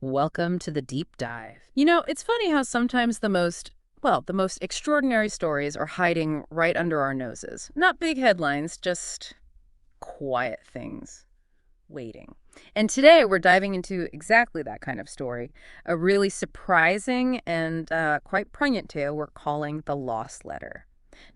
Welcome to the deep dive. You know, it's funny how sometimes the most extraordinary stories are hiding right under our noses. Not big headlines, just quiet things waiting. And today we're diving into exactly that kind of story, a really surprising and quite poignant tale we're calling The Lost Letter.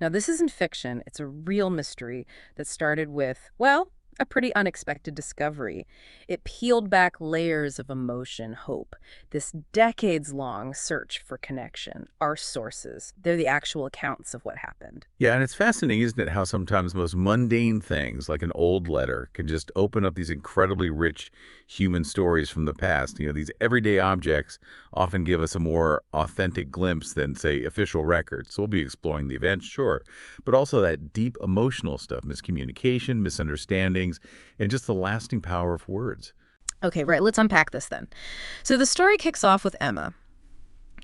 Now, this isn't fiction, it's a real mystery that started with, well, a pretty unexpected discovery. It peeled back layers of emotion, hope, this decades-long search for connection. Our sources, they're the actual accounts of what happened. Yeah, and it's fascinating, isn't it, how sometimes most mundane things, like an old letter, can just open up these incredibly rich human stories from the past. These everyday objects often give us a more authentic glimpse than, say, official records. So we'll be exploring the events, sure, but also that deep emotional stuff, miscommunication, misunderstandings, and just the lasting power of words. Okay, right, let's unpack this then. So the story kicks off with Emma.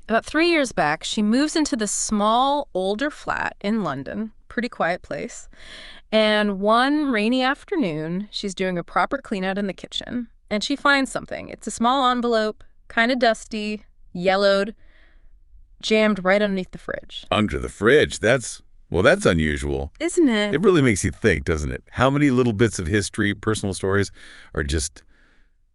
About 3 years back, she moves into this small, older flat in London, pretty quiet place. And one rainy afternoon, she's doing a proper clean out in the kitchen, and she finds something. It's a small envelope, kind of dusty, yellowed, jammed right underneath the fridge. Under the fridge, that's unusual. Isn't it? It really makes you think, doesn't it? How many little bits of history, personal stories, are just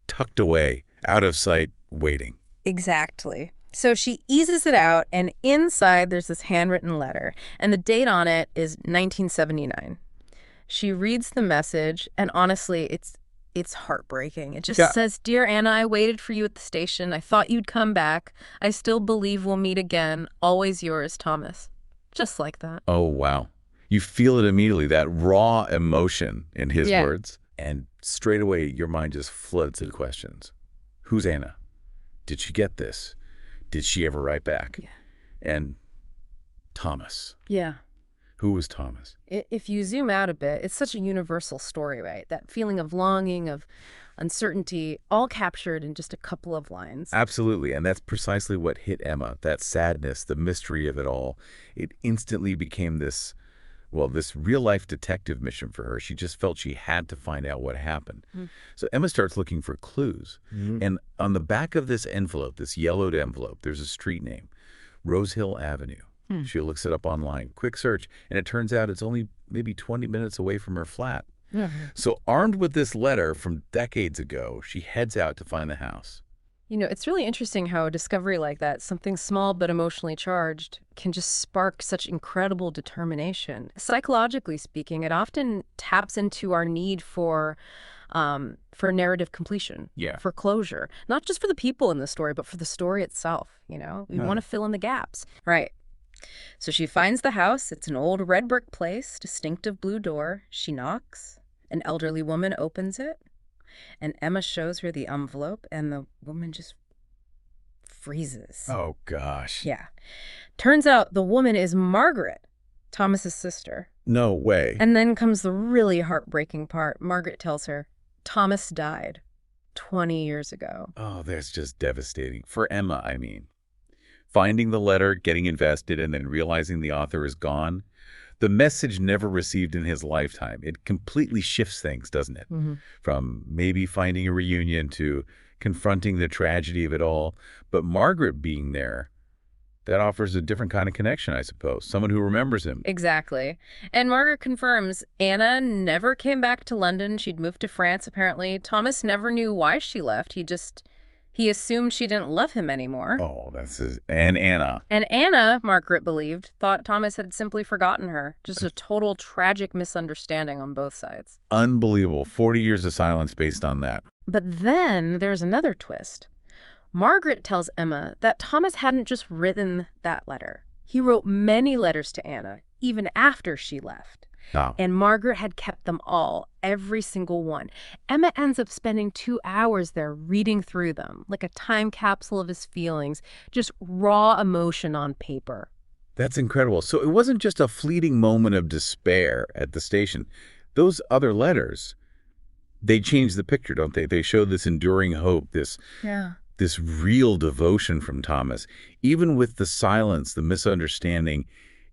tucked away, out of sight, waiting? Exactly. So she eases it out, and inside there's this handwritten letter, and the date on it is 1979. She reads the message, and honestly, it's heartbreaking. It just Yeah. says, "Dear Anna, I waited for you at the station. I thought you'd come back. I still believe we'll meet again. Always yours, Thomas." Just like that. Oh, wow. You feel it immediately, that raw emotion in his Yeah. words. And straight away, your mind just floods with questions. Who's Anna? Did she get this? Did she ever write back? Yeah. And Thomas. Yeah. Who was Thomas? If you zoom out a bit, it's such a universal story, right? That feeling of longing, of uncertainty, all captured in just a couple of lines. Absolutely. And that's precisely what hit Emma, that sadness, the mystery of it all. It instantly became this real-life detective mission for her. She just felt she had to find out what happened. So Emma starts looking for clues. And on the back of this envelope, this yellowed envelope, there's a street name, Rose Hill Avenue. She looks it up online, quick search, and it turns out it's only maybe 20 minutes away from her flat. So armed with this letter from decades ago, she heads out to find the house. You know, it's really interesting how a discovery like that, something small but emotionally charged, can just spark such incredible determination. Psychologically speaking, it often taps into our need for narrative completion, Yeah. for closure, not just for the people in the story, but for the story itself. We want to fill in the gaps. Right. So she finds the house. It's an old red brick place, distinctive blue door. She knocks. An elderly woman opens it. And Emma shows her the envelope, and the woman just freezes. Oh, gosh. Yeah. Turns out the woman is Margaret, Thomas's sister. No way. And then comes the really heartbreaking part. Margaret tells her, Thomas died 20 years ago. Oh, that's just devastating. For Emma, I mean. Finding the letter, getting invested, and then realizing the author is gone. The message never received in his lifetime. It completely shifts things, doesn't it? From maybe finding a reunion to confronting the tragedy of it all. But Margaret being there, that offers a different kind of connection, I suppose. Someone who remembers him. Exactly. And Margaret confirms Anna never came back to London. She'd moved to France, apparently. Thomas never knew why she left. He assumed she didn't love him anymore. Oh, and Anna. And Anna, Margaret believed, thought Thomas had simply forgotten her. Just a total tragic misunderstanding on both sides. Unbelievable. 40 years of silence based on that. But then there's another twist. Margaret tells Emma that Thomas hadn't just written that letter. He wrote many letters to Anna, even after she left. Oh. And Margaret had kept them all, every single one. Emma ends up spending 2 hours there reading through them, like a time capsule of his feelings, just raw emotion on paper. That's incredible. So it wasn't just a fleeting moment of despair at the station. Those other letters, they change the picture, don't they? They show this enduring hope, this real devotion from Thomas. Even with the silence, the misunderstanding,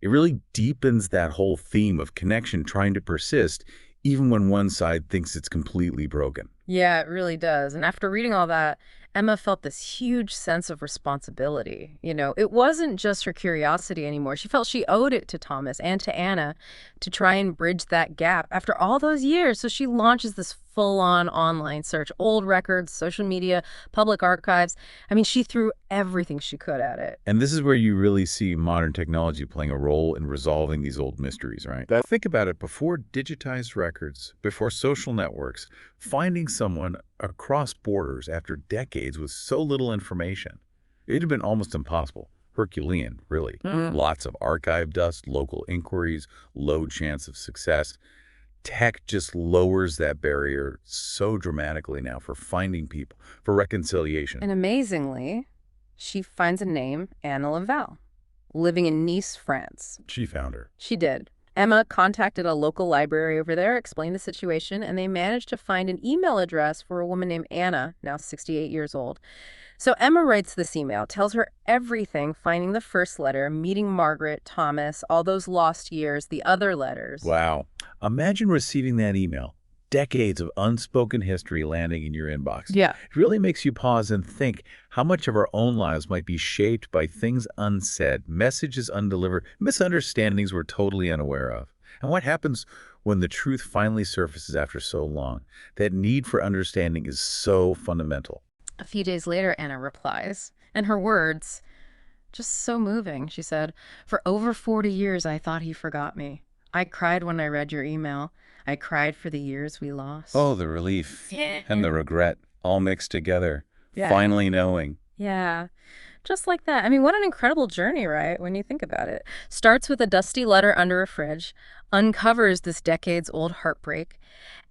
it really deepens that whole theme of connection trying to persist, even when one side thinks it's completely broken. Yeah, it really does. And after reading all that, Emma felt this huge sense of responsibility. It wasn't just her curiosity anymore. She felt she owed it to Thomas and to Anna to try and bridge that gap after all those years. So she launches this full-on online search, old records, social media, public archives. I mean, she threw everything she could at it. And this is where you really see modern technology playing a role in resolving these old mysteries, right? Think about it. Before digitized records, before social networks, finding someone across borders after decades with so little information, it'd have been almost impossible. Herculean, really. Lots of archive dust, local inquiries, low chance of success. Tech just lowers that barrier so dramatically now for finding people, for reconciliation. And amazingly, she finds a name, Anna Laval, living in Nice, France. She found her. She did. Emma contacted a local library over there, explained the situation, and they managed to find an email address for a woman named Anna, now 68 years old. So Emma writes this email, tells her everything, finding the first letter, meeting Margaret, Thomas, all those lost years, the other letters. Wow. Imagine receiving that email. Decades of unspoken history landing in your inbox. Yeah. It really makes you pause and think how much of our own lives might be shaped by things unsaid, messages undelivered, misunderstandings we're totally unaware of. And what happens when the truth finally surfaces after so long? That need for understanding is so fundamental. A few days later, Anna replies, and her words, just so moving. She said, "For over 40 years, I thought he forgot me. I cried when I read your email. I cried for the years we lost." Oh, the relief and the regret all mixed together. Yeah. Finally knowing. Yeah, just like that. I mean, what an incredible journey, right, when you think about it. Starts with a dusty letter under a fridge, uncovers this decades-old heartbreak,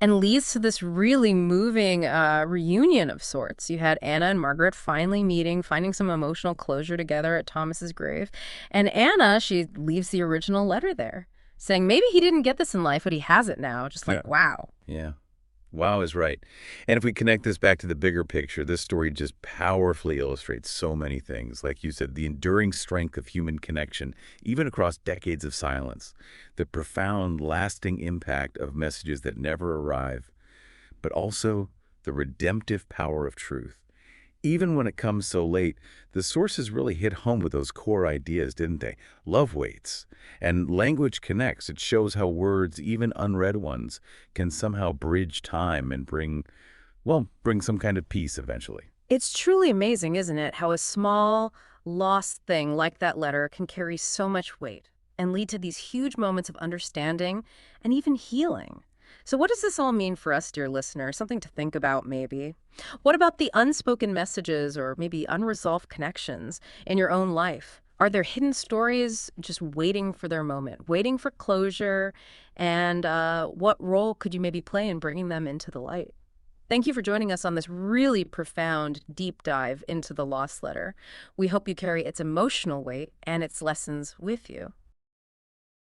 and leads to this really moving reunion of sorts. You had Anna and Margaret finally meeting, finding some emotional closure together at Thomas's grave. And Anna, she leaves the original letter there, saying maybe he didn't get this in life, but he has it now. Just like, wow. Yeah. Wow is right. And if we connect this back to the bigger picture, this story just powerfully illustrates so many things. Like you said, the enduring strength of human connection, even across decades of silence, the profound, lasting impact of messages that never arrive, but also the redemptive power of truth. Even when it comes so late, the sources really hit home with those core ideas, didn't they? Love waits, and language connects. It shows how words, even unread ones, can somehow bridge time and bring some kind of peace eventually. It's truly amazing, isn't it, how a small, lost thing like that letter can carry so much weight and lead to these huge moments of understanding and even healing. So what does this all mean for us, dear listener? Something to think about, maybe. What about the unspoken messages or maybe unresolved connections in your own life? Are there hidden stories just waiting for their moment, waiting for closure? And what role could you maybe play in bringing them into the light? Thank you for joining us on this really profound deep dive into the lost letter. We hope you carry its emotional weight and its lessons with you.